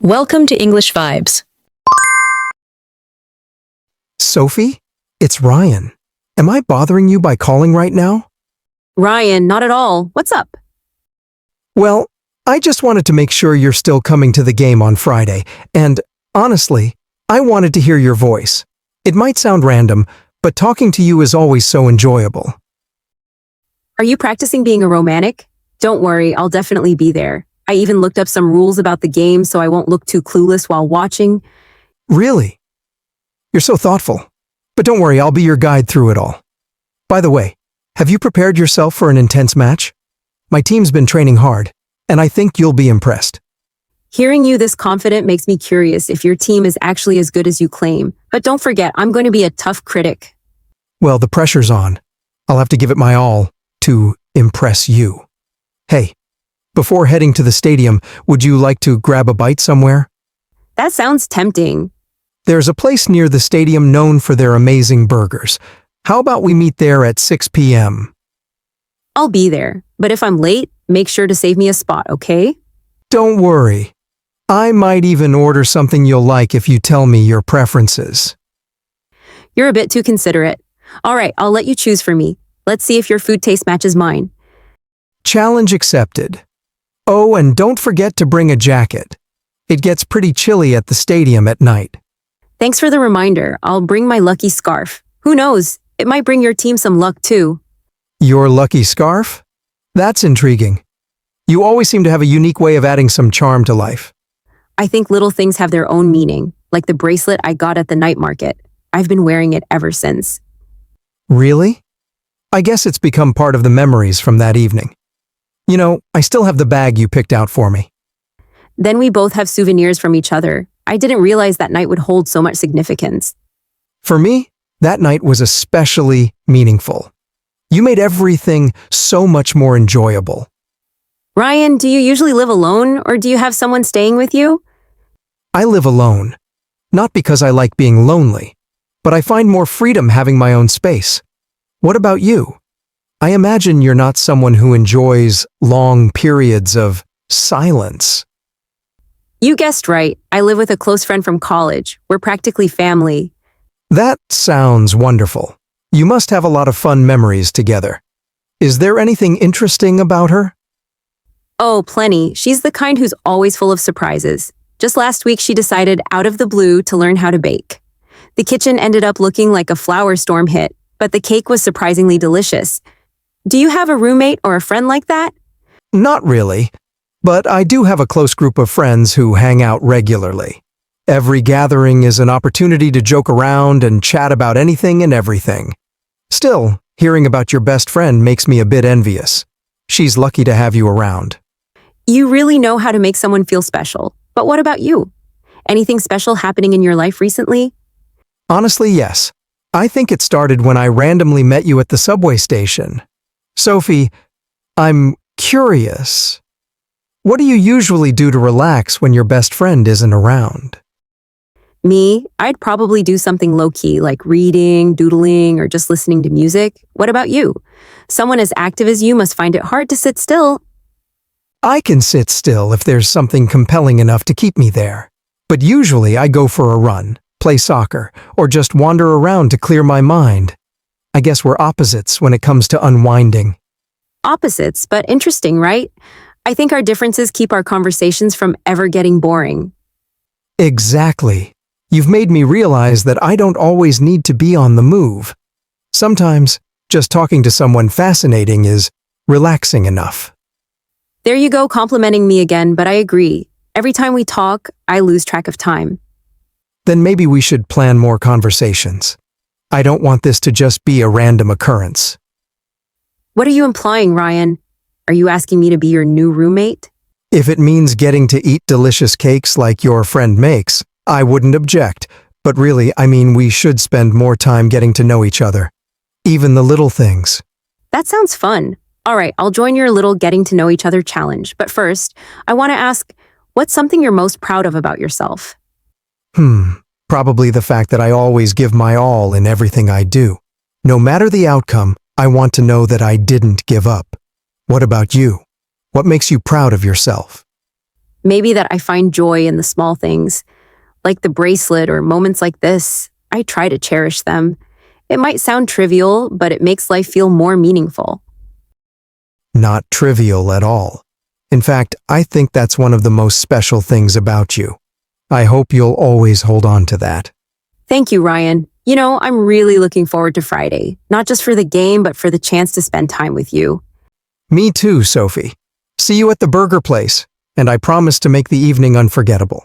Welcome to English Vibes. Sophie, it's Ryan. Am I bothering you by calling right now? Ryan, not at all. What's up? Well, I just wanted to make sure you're still coming to the game on Friday, and honestly, I wanted to hear your voice. It might sound random, but talking to you is always so enjoyable. Are you practicing being a romantic? Don't worry, I'll definitely be there. I even looked up some rules about the game so I won't look too clueless while watching. Really? You're so thoughtful. But don't worry, I'll be your guide through it all. By the way, have you prepared yourself for an intense match? My team's been training hard, and I think you'll be impressed. Hearing you this confident makes me curious if your team is actually as good as you claim. But don't forget, I'm going to be a tough critic. Well, the pressure's on. I'll have to give it my all to impress you. Hey, before heading to the stadium, would you like to grab a bite somewhere? That sounds tempting. There's a place near the stadium known for their amazing burgers. How about we meet there at 6 p.m.? I'll be there, but if I'm late, make sure to save me a spot, okay? Don't worry. I might even order something you'll like if you tell me your preferences. You're a bit too considerate. All right, I'll let you choose for me. Let's see if your food taste matches mine. Challenge accepted. Oh, and don't forget to bring a jacket. It gets pretty chilly at the stadium at night. Thanks for the reminder. I'll bring my lucky scarf. Who knows? It might bring your team some luck too. Your lucky scarf? That's intriguing. You always seem to have a unique way of adding some charm to life. I think little things have their own meaning, like the bracelet I got at the night market. I've been wearing it ever since. Really? I guess it's become part of the memories from that evening. You know, I still have the bag you picked out for me. Then we both have souvenirs from each other. I didn't realize that night would hold so much significance. For me, that night was especially meaningful. You made everything so much more enjoyable. Ryan, do you usually live alone or do you have someone staying with you? I live alone. Not because I like being lonely, but I find more freedom having my own space. What about you? I imagine you're not someone who enjoys long periods of silence. You guessed right. I live with a close friend from college. We're practically family. That sounds wonderful. You must have a lot of fun memories together. Is there anything interesting about her? Oh, plenty. She's the kind who's always full of surprises. Just last week, she decided out of the blue to learn how to bake. The kitchen ended up looking like a flower storm hit, but the cake was surprisingly delicious. Do you have a roommate or a friend like that? Not really, but I do have a close group of friends who hang out regularly. Every gathering is an opportunity to joke around and chat about anything and everything. Still, hearing about your best friend makes me a bit envious. She's lucky to have you around. You really know how to make someone feel special. But what about you? Anything special happening in your life recently? Honestly, yes. I think it started when I randomly met you at the subway station. Sophie, I'm curious. What do you usually do to relax when your best friend isn't around? Me? I'd probably do something low-key like reading, doodling, or just listening to music. What about you? Someone as active as you must find it hard to sit still. I can sit still if there's something compelling enough to keep me there. But usually I go for a run, play soccer, or just wander around to clear my mind. I guess we're opposites when it comes to unwinding. Opposites, but interesting, right? I think our differences keep our conversations from ever getting boring. Exactly. You've made me realize that I don't always need to be on the move. Sometimes, just talking to someone fascinating is relaxing enough. There you go, complimenting me again, but I agree. Every time we talk, I lose track of time. Then maybe we should plan more conversations. I don't want this to just be a random occurrence. What are you implying, Ryan? Are you asking me to be your new roommate? If it means getting to eat delicious cakes like your friend makes, I wouldn't object. But really, I mean we should spend more time getting to know each other. Even the little things. That sounds fun. All right, I'll join your little getting to know each other challenge. But first, I want to ask, what's something you're most proud of about yourself? Probably the fact that I always give my all in everything I do. No matter the outcome, I want to know that I didn't give up. What about you? What makes you proud of yourself? Maybe that I find joy in the small things, like the bracelet or moments like this. I try to cherish them. It might sound trivial, but it makes life feel more meaningful. Not trivial at all. In fact, I think that's one of the most special things about you. I hope you'll always hold on to that. Thank you, Ryan. I'm really looking forward to Friday, not just for the game, but for the chance to spend time with you. Me too, Sophie. See you at the burger place, and I promise to make the evening unforgettable.